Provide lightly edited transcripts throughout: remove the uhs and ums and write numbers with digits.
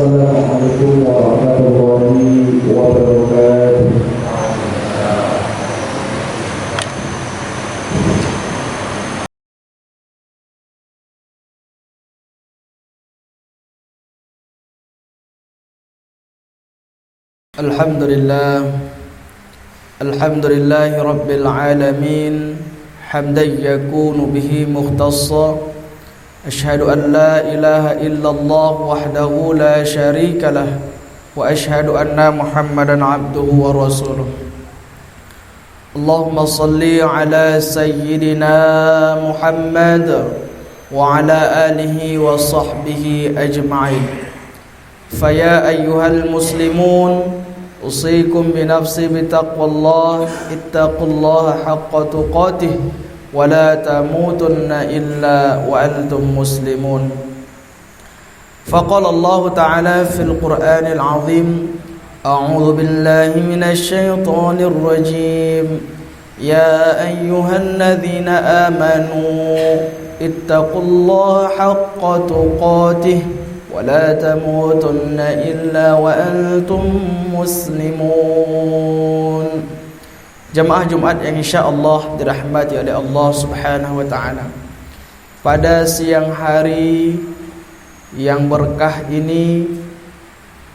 Assalamualaikum warahmatullahi wabarakatuh. Alhamdulillahi Rabbil Alamin hamdan yakunu bihi mukhtassa. Ashhadu an la ilaha illallah wahdahu la syarika lah, wa ashhadu anna Muhammadan abduhu wa rasuluh. Allahumma salli ala sayyidina Muhammad wa ala alihi wa sahbihi ajma'in. Faya ayyuhal muslimun, usikum binafsi bitaqwallah, ittaqullaha haqqa tuqatih, wa la tamutunna illa wa antum muslimun. Faqala Allah ta'ala fil Qur'anil azim, a'udzu billahi minasy syaithanir rajim. Ya ayyuhalladzina amanu ittaqullaha haqqa tuqatih wa la tamutunna illa wa antum muslimun. Jamaah Jumat yang insya-Allah dirahmati oleh Allah Subhanahu wa taala. Pada siang hari yang berkah ini,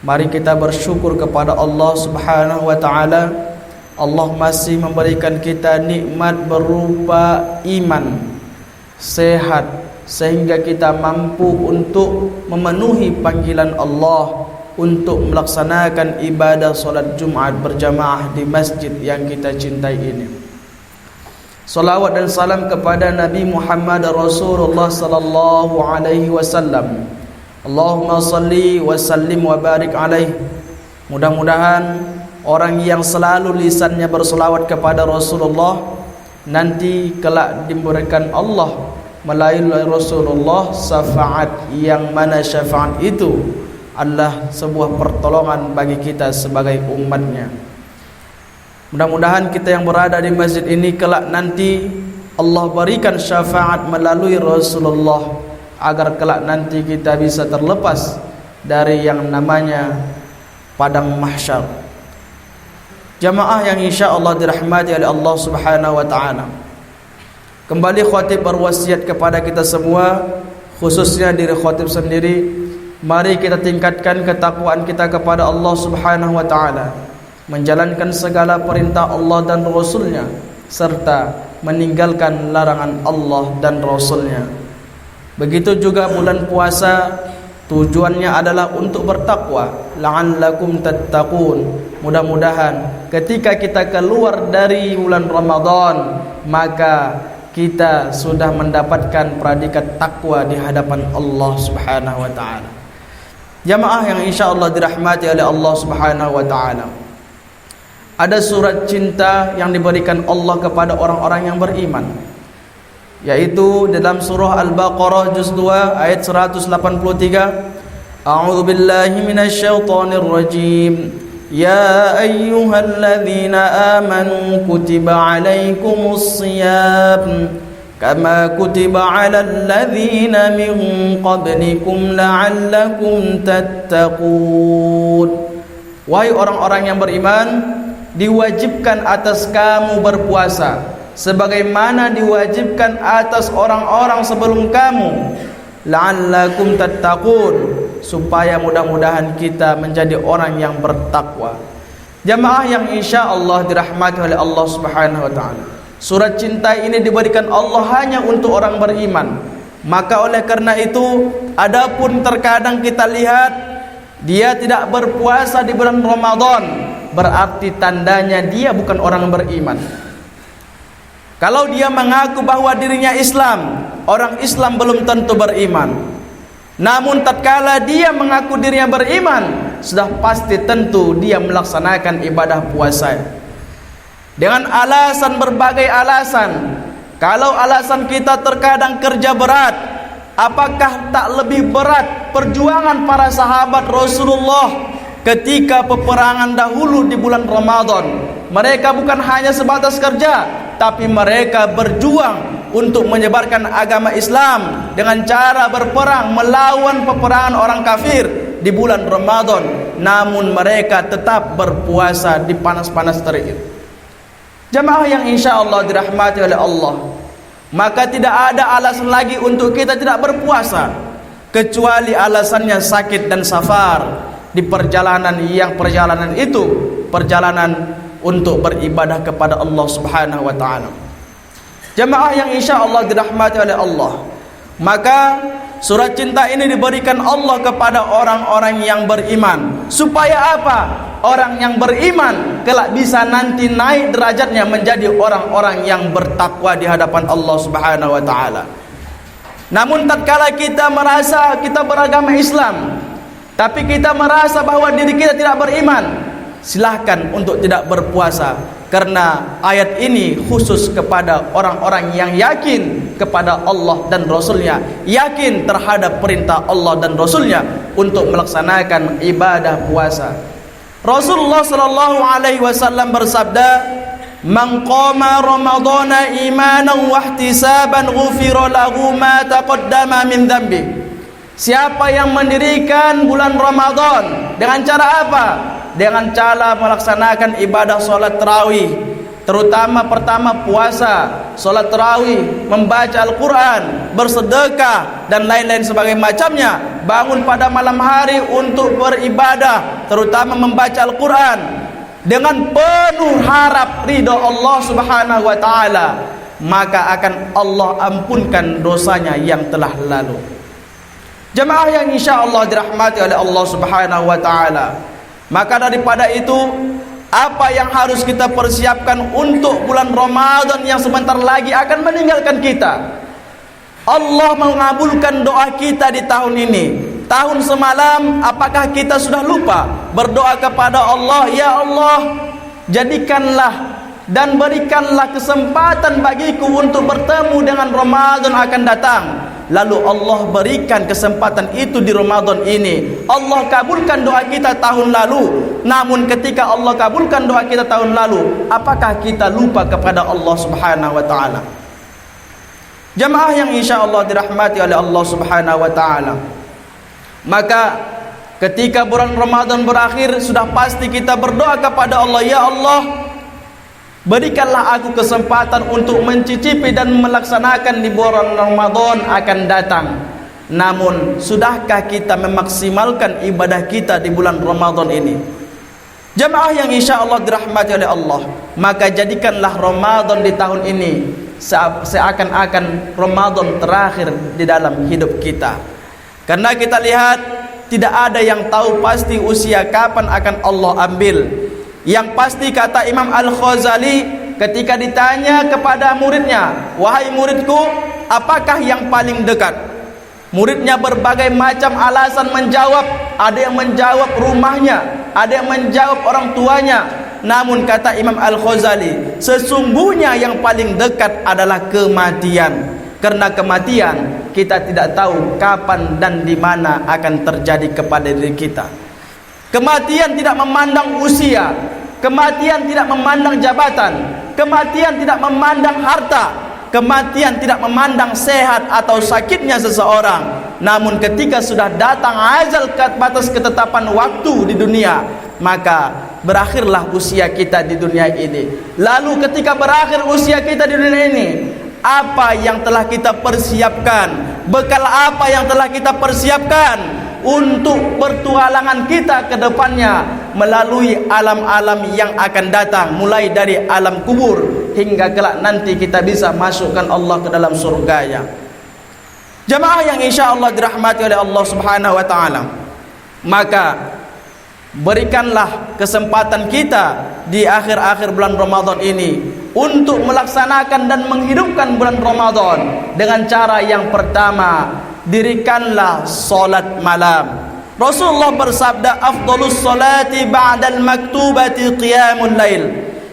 mari kita bersyukur kepada Allah Subhanahu wa taala. Allah masih memberikan kita nikmat berupa iman, sehat, sehingga kita mampu untuk memenuhi panggilan Allah untuk melaksanakan ibadah solat Jumat berjamaah di masjid yang kita cintai ini. Salawat dan salam kepada Nabi Muhammad Rasulullah sallallahu alaihi wasallam. Allahumma salli wa sallim wa barik alaihi. Mudah-mudahan orang yang selalu lisannya berselawat kepada Rasulullah nanti kelak diberikan Allah melalui Rasulullah syafaat, yang mana syafaat itu adalah sebuah pertolongan bagi kita sebagai umatnya. Mudah-mudahan kita yang berada di masjid ini kelak nanti Allah berikan syafaat melalui Rasulullah, agar kelak nanti kita bisa terlepas dari yang namanya padang mahsyar. Jamaah yang insya-Allah dirahmati oleh Allah Subhanahu wa taala. Kembali khatib berwasiat kepada kita semua, khususnya diri khatib sendiri, mari kita tingkatkan ketakwaan kita kepada Allah Subhanahu wa taala, menjalankan segala perintah Allah dan Rasulnya, serta meninggalkan larangan Allah dan Rasulnya. Begitu juga bulan puasa, tujuannya adalah untuk bertakwa, la'allakum tattaqun. Mudah-mudahan ketika kita keluar dari bulan Ramadan, maka kita sudah mendapatkan predikat takwa di hadapan Allah Subhanahu wa taala. Jamaah yang insyaallah dirahmati oleh Allah Subhanahu wa taala. Ada surat cinta yang diberikan Allah kepada orang-orang yang beriman, yaitu dalam surah Al-Baqarah juz 2 ayat 183. A'udzu billahi minasy syaithanir rajim. Ya ayyuhalladzina amanu kutiba alaikumus shiyam kama kutiba 'alal ladzina min qablikum la'allakum tattaqun. Wahai orang-orang yang beriman, diwajibkan atas kamu berpuasa sebagaimana diwajibkan atas orang-orang sebelum kamu, la'allakum tattaqun, supaya mudah-mudahan kita menjadi orang yang bertakwa. Jamaah yang insya-Allah dirahmati oleh Allah Subhanahu wa taala, surat cinta ini diberikan Allah hanya untuk orang beriman. Maka oleh karena itu, adapun terkadang kita lihat dia tidak berpuasa di bulan Ramadan, berarti tandanya dia bukan orang beriman. Kalau dia mengaku bahwa dirinya Islam, orang Islam belum tentu beriman. Namun tatkala dia mengaku dirinya beriman, sudah pasti tentu dia melaksanakan ibadah puasa dengan alasan, berbagai alasan. Kalau alasan kita terkadang kerja berat, apakah tak lebih berat perjuangan para sahabat Rasulullah ketika peperangan dahulu di bulan Ramadan? Mereka bukan hanya sebatas kerja, tapi mereka berjuang untuk menyebarkan agama Islam dengan cara berperang melawan peperangan orang kafir. di bulan Ramadan, namun mereka tetap berpuasa di panas-panas terik itu. Jamaah yang insya Allah dirahmati oleh Allah, maka tidak ada alasan lagi untuk kita tidak berpuasa, kecuali alasannya sakit dan safar di perjalanan itu perjalanan untuk beribadah kepada Allah Subhanahu wa taala. Jamaah yang insya Allah dirahmati oleh Allah, maka surat cinta ini diberikan Allah kepada orang-orang yang beriman. Supaya apa? Orang yang beriman kelak bisa nanti naik derajatnya menjadi orang-orang yang bertakwa di hadapan Allah Subhanahu wa taala. Namun tatkala kita merasa kita beragama Islam, tapi kita merasa bahwa diri kita tidak beriman, silahkan untuk tidak berpuasa, karena ayat ini khusus kepada orang-orang yang yakin kepada Allah dan Rasulnya, yakin terhadap perintah Allah dan Rasulnya untuk melaksanakan ibadah puasa. Rasulullah sallallahu alaihi wasallam bersabda, "Man qama ramadhana imanan wa ihtisaban ghufira lahu ma taqaddama min dhanbi." Siapa yang mendirikan bulan Ramadan dengan cara apa? Dengan cara melaksanakan ibadah solat tarawih, terutama pertama puasa, solat tarawih, membaca Al-Quran, bersedekah dan lain-lain sebagai macamnya, bangun pada malam hari untuk beribadah, terutama membaca Al-Quran dengan penuh harap ridha Allah Subhanahu wa taala, maka akan Allah ampunkan dosanya yang telah lalu. Jemaah yang insya Allah dirahmati oleh Allah Subhanahu wa taala, maka daripada itu, apa yang harus kita persiapkan untuk bulan Ramadan yang sebentar lagi akan meninggalkan kita? Allah mengabulkan doa kita di tahun ini. Tahun semalam, apakah kita sudah lupa berdoa kepada Allah, "Ya Allah, jadikanlah dan berikanlah kesempatan bagiku untuk bertemu dengan Ramadan akan datang." Lalu Allah berikan kesempatan itu di Ramadan ini. Allah kabulkan doa kita tahun lalu. Namun ketika Allah kabulkan doa kita tahun lalu, apakah kita lupa kepada Allah Subhanahu wa taala? Jamaah yang insya Allah dirahmati oleh Allah Subhanahu wa taala, maka ketika bulan Ramadan berakhir, sudah pasti kita berdoa kepada Allah, "Ya Allah, berikanlah aku kesempatan untuk mencicipi dan melaksanakan di bulan Ramadan akan datang." Namun, sudahkah kita memaksimalkan ibadah kita di bulan Ramadan ini? Jamaah yang insya Allah dirahmati oleh Allah, maka jadikanlah Ramadan di tahun ini seakan-akan Ramadan terakhir di dalam hidup kita. Karena kita lihat, tidak ada yang tahu pasti usia kapan akan Allah ambil. Yang pasti kata Imam Al-Ghazali ketika ditanya kepada muridnya, "Wahai muridku, apakah yang paling dekat?" Muridnya berbagai macam alasan menjawab. Ada yang menjawab rumahnya, ada yang menjawab orang tuanya. Namun kata Imam Al-Ghazali, sesungguhnya yang paling dekat adalah kematian. Karena kematian kita tidak tahu kapan dan di mana akan terjadi kepada diri kita. Kematian tidak memandang usia, kematian tidak memandang jabatan, kematian tidak memandang harta, kematian tidak memandang sehat atau sakitnya seseorang. Namun ketika sudah datang ajal batas ketetapan waktu di dunia, maka berakhirlah usia kita di dunia ini. Lalu ketika berakhir usia kita di dunia ini, apa yang telah kita persiapkan? Bekal apa yang telah kita persiapkan untuk pertualangan kita ke depannya melalui alam-alam yang akan datang, mulai dari alam kubur hingga kelak nanti kita bisa masukkan Allah ke dalam surganya. Jamaah yang insya Allah dirahmati oleh Allah Subhanahu wa taala, maka berikanlah kesempatan kita di akhir-akhir bulan Ramadan ini untuk melaksanakan dan menghidupkan bulan Ramadan dengan cara yang pertama, dirikanlah solat malam. Rasulullah bersabda, "Afdalus salati ba'dal maktubati qiyamul lail."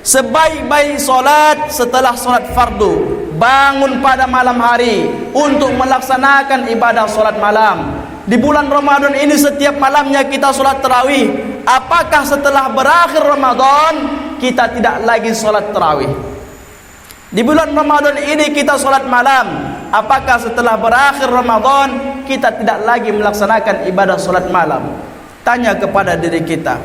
Sebaik-baik solat setelah solat fardu, bangun pada malam hari untuk melaksanakan ibadah solat malam. Di bulan Ramadan ini setiap malamnya kita solat tarawih. Apakah setelah berakhir Ramadan kita tidak lagi solat tarawih? Di bulan Ramadan ini kita solat malam. Apakah setelah berakhir Ramadan kita tidak lagi melaksanakan ibadah solat malam? tanya kepada diri kita.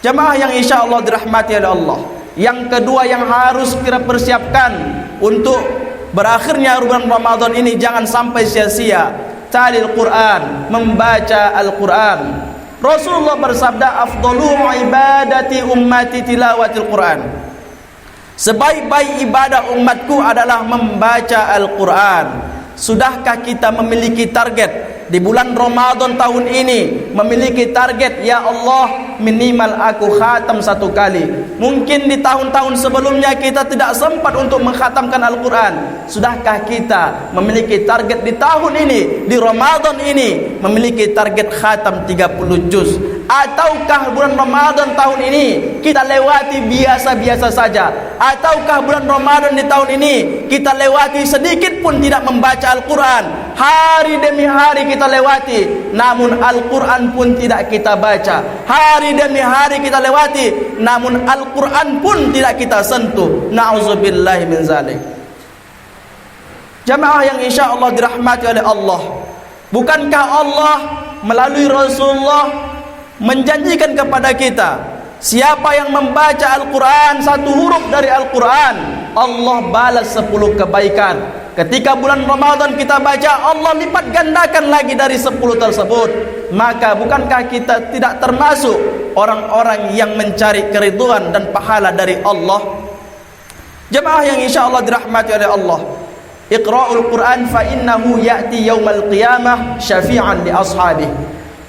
Jemaah yang insya Allah dirahmati oleh Allah, yang kedua yang harus kita persiapkan untuk berakhirnya bulan Ramadan ini jangan sampai sia-sia, talil Quran, membaca Al-Quran. Rasulullah bersabda, afdalu ibadati ummati tilawatil Quran. Sebaik-baik ibadah umatku adalah membaca Al-Quran. Sudahkah kita memiliki target di bulan Ramadan tahun ini, memiliki target, ya Allah minimal aku khatam 1 kali. Mungkin di tahun-tahun sebelumnya kita tidak sempat untuk mengkhatamkan Al-Quran. Sudahkah kita memiliki target di tahun ini, di Ramadan ini, memiliki target khatam 30 juz? Ataukah bulan Ramadan tahun ini kita lewati biasa-biasa saja? Ataukah bulan Ramadan di tahun ini kita lewati sedikit pun tidak membaca Al-Quran? Hari demi hari kita lewati, namun Al-Quran pun tidak kita baca. Hari demi hari kita lewati, namun Al-Quran pun tidak kita sentuh. Na'udzubillahi min zalik. Jamaah yang insya Allah dirahmati oleh Allah, bukankah Allah melalui Rasulullah menjanjikan kepada kita, siapa yang membaca Al-Quran 1 huruf dari Al-Quran, Allah balas 10 kebaikan. Ketika bulan Ramadan kita baca, Allah lipat gandakan lagi dari 10 tersebut. Maka bukankah kita tidak termasuk orang-orang yang mencari keriduan dan pahala dari Allah? Jemaah yang insya Allah dirahmati oleh Allah, Iqra'ul Quran fa innahu ya'ti yaumal qiyamah syafi'an li ashabih.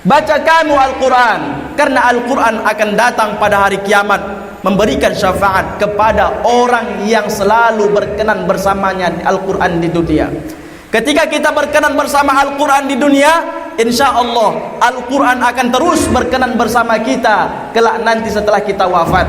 Baca kamu Al-Quran, karena Al-Quran akan datang pada hari kiamat memberikan syafaat kepada orang yang selalu berkenan bersamanya Al-Quran di dunia. Ketika kita berkenan bersama Al-Quran di dunia, insya Allah Al-Quran akan terus berkenan bersama kita kelak nanti setelah kita wafat.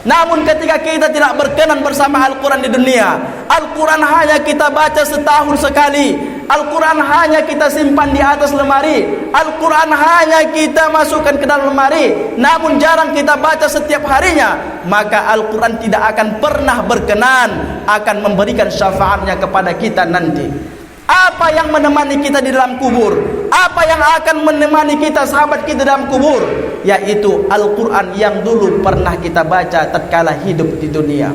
Namun ketika kita tidak berkenan bersama Al-Quran di dunia, Al-Quran hanya kita baca setahun sekali, Al-Quran hanya kita simpan di atas lemari, Al-Quran hanya kita masukkan ke dalam lemari, namun jarang kita baca setiap harinya, maka Al-Quran tidak akan pernah berkenan akan memberikan syafaatnya kepada kita nanti. Apa yang menemani kita di dalam kubur? Apa yang akan menemani kita, sahabat kita dalam kubur? Yaitu Al-Quran yang dulu pernah kita baca tatkala hidup di dunia.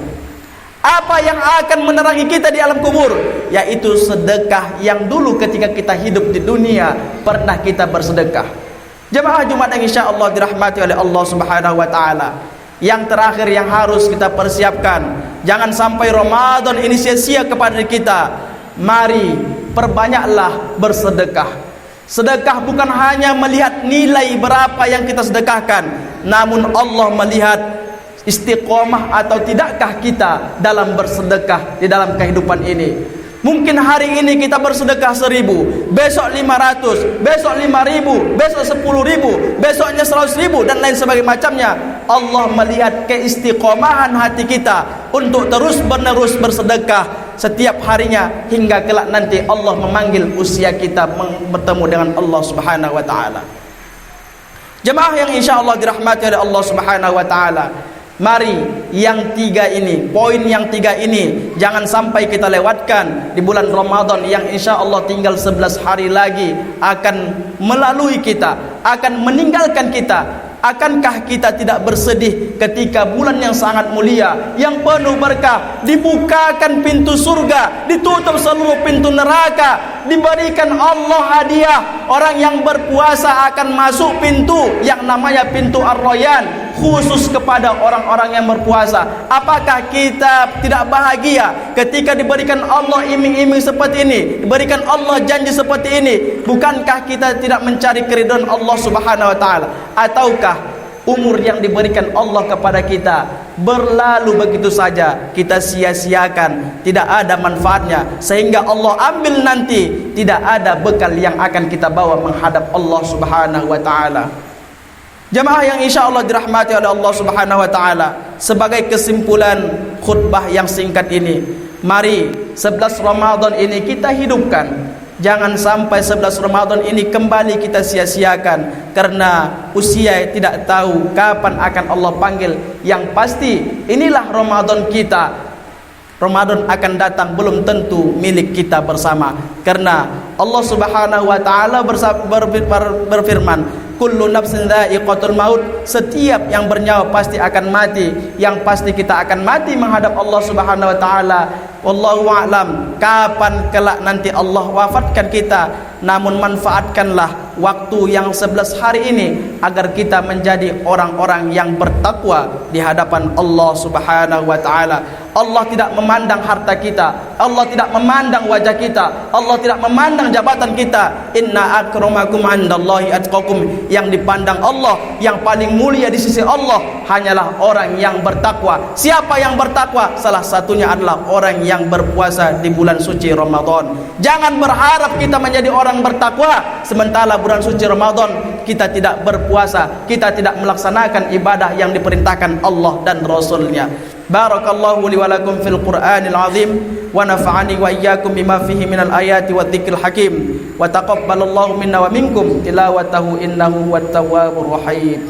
Apa yang akan menerangi kita di alam kubur? Yaitu sedekah yang dulu ketika kita hidup di dunia pernah kita bersedekah. Jemaah Jumat yang insya Allah dirahmati oleh Allah Subhanahu wa Ta'ala, yang terakhir yang harus kita persiapkan, jangan sampai Ramadan ini sia-sia kepada kita. Mari perbanyaklah bersedekah. Sedekah bukan hanya melihat nilai berapa yang kita sedekahkan, namun Allah melihat istiqomah atau tidakkah kita dalam bersedekah di dalam kehidupan ini. Mungkin hari ini kita bersedekah 1000, besok 500, besok 5000, besok 10.000, besoknya 100.000 dan lain sebagainya macamnya. Allah melihat keistiqomahan hati kita untuk terus menerus bersedekah setiap harinya hingga kelak nanti Allah memanggil usia kita bertemu dengan Allah Subhanahu wa Ta'ala. Jemaah yang insya Allah dirahmati oleh Allah Subhanahu wa Ta'ala, mari yang 3 ini, poin yang 3 ini jangan sampai kita lewatkan di bulan Ramadan yang insya Allah tinggal 11 hari lagi akan melalui kita, akan meninggalkan kita. Akankah kita tidak bersedih ketika bulan yang sangat mulia, yang penuh berkah, dibukakan pintu surga, ditutup seluruh pintu neraka, diberikan Allah hadiah, orang yang berpuasa akan masuk pintu yang namanya pintu Ar-Rayyan, khusus kepada orang-orang yang berpuasa. Apakah kita tidak bahagia ketika diberikan Allah iming-iming seperti ini, diberikan Allah janji seperti ini? Bukankah kita tidak mencari keridhaan Allah Subhanahu wa Ta'ala? Ataukah umur yang diberikan Allah kepada kita berlalu begitu saja, kita sia-siakan, tidak ada manfaatnya, sehingga Allah ambil nanti tidak ada bekal yang akan kita bawa menghadap Allah Subhanahu wa Ta'ala. Jemaah yang insya Allah dirahmati oleh Allah Subhanahu wa Ta'ala, sebagai kesimpulan khutbah yang singkat ini, mari 11 Ramadan ini kita hidupkan. Jangan sampai 11 Ramadan ini kembali kita sia-siakan, karena usia tidak tahu kapan akan Allah panggil. Yang pasti inilah Ramadan kita. Ramadan akan datang belum tentu milik kita bersama, karena Allah Subhanahu wa Ta'ala berfirman, kullu nafsin dha'iqatul maut, setiap yang bernyawa pasti akan mati, yang pasti kita akan mati menghadap Allah Subhanahu wa taala. Wallahu a'lam kapan kelak nanti Allah wafatkan kita, namun manfaatkanlah waktu yang 11 hari ini agar kita menjadi orang-orang yang bertakwa di hadapan Allah Subhanahu wa taala. Allah tidak memandang harta kita, Allah tidak memandang wajah kita, Allah tidak memandang jabatan kita. Inna akramakum 'indallahi atqakum, yang dipandang Allah, yang paling mulia di sisi Allah hanyalah orang yang bertakwa. Siapa yang bertakwa? Salah satunya adalah orang yang berpuasa di bulan suci Ramadan. Jangan berharap kita menjadi orang bertakwa sementara bulan suci Ramadan kita tidak berpuasa, kita tidak melaksanakan ibadah yang diperintahkan Allah dan Rasulnya. Barakallahu li wa lakum fil Qur'anil azim wa nafa'ani wa iyyakum bima fihi minal ayati wa dzikril hakim wa taqabbalallahu minna wa minkum tilawatahu innahu huwat tawwabur rahim.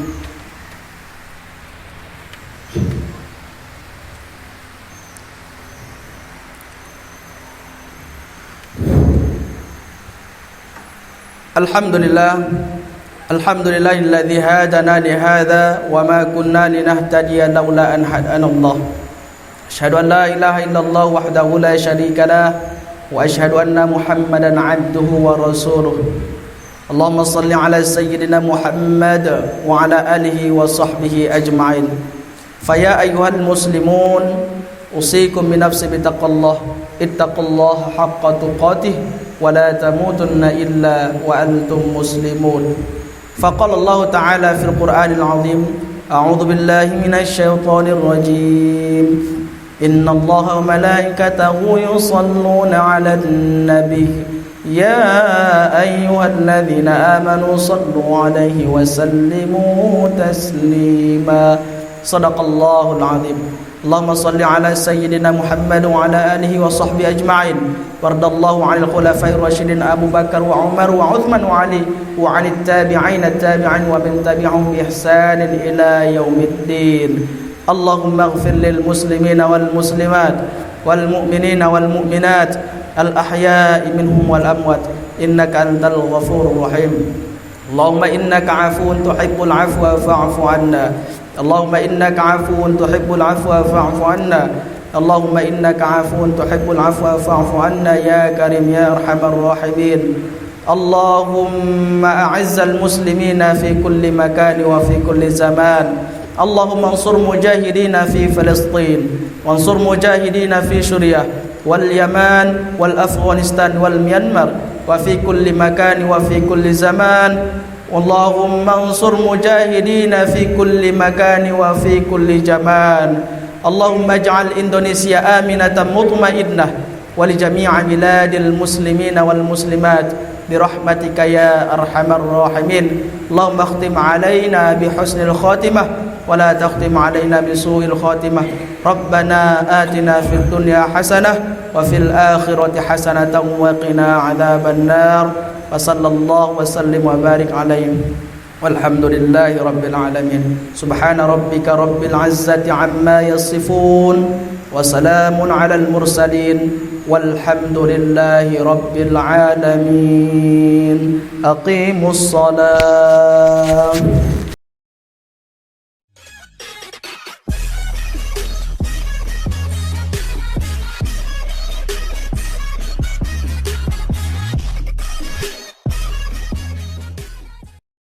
Alhamdulillahilladzi hadana li hadza wa ma kunna linahtadiya laula an hadana Allah. Asyhadu an la ilaha illallah wahdahu la syarika lah wa asyhadu anna Muhammadan 'abduhu wa rasuluh. Allahumma shalli ala sayyidina Muhammad wa ala alihi wa sahbihi ajma'in. Faya ayyuhal muslimun, usikum bi nafsi bi taqwallah, ittaqullaha haqqa tuqatih wa la tamutunna illa wa antum muslimun. Faqala Allah Ta'ala fil Qur'anil azim, a'udzu billahi minasy syaithanir rajim. Innallaha wa malaikatahu yusalluna 'alan nabiy ya ayyuhalladzina amanu sallu 'alaihi wa sallimu taslima. Shadaqallahul azim. Allahumma salli ala sayyidina Muhammad wa ala alihi wa sahbihi ajma'in. Wardallahu 'anil khulafa'ir rasyidin Abu Bakar wa Umar wa Uthman wa Ali wa 'anit tabi'in at-tabi'in wa min tabi'ahum bi ihsanin ila yaumiddin. Allahumma ighfir lil muslimina wal muslimat wal mu'minina wal mu'minat al ahya'i minhum wal amwat innaka antal ghafurur rahim. Allahumma innaka 'afuwun tuhibbul 'afwa fa'fu 'anna. Allahumma innaka 'afuwun tuhibbul 'afwa fa'fu 'anna. Allahumma innaka 'afuwun tuhibbul 'afwa fa'fu 'anna ya karim ya arhamar rahimin. Allahumma a'izzal muslimina fi kulli makan wa fi kulli zaman. Allahumma ansur mujahidina fi Palestin, wansur mujahidina fi Suriah wal Yaman wal Afghanistan wal Myanmar wa fi kulli makan wa fi kulli zaman. Allahumma ansur mujahidina fi kulli makani wa fi kulli zaman. Allahumma ij'al Indonesia aminatan mutmainnah wa li jami'i biladil muslimina wal muslimat bi rahmatika ya arhamar rahimin. Allahumma khtim alaina bi husnil khatimah wa la takhtim alaina bi su'il khatimah. Rabbana atina fid dunya hasanah wa fil akhirati hasanatan wa qina adzaban nar. Wa sallallahu wa sallim wa barik alaihi walhamdulillahi rabbil alamin. Subhana rabbika rabbil izzati amma yasifun wa salamun alal mursalin walhamdulillahi rabbil alamin. Aqimus salam.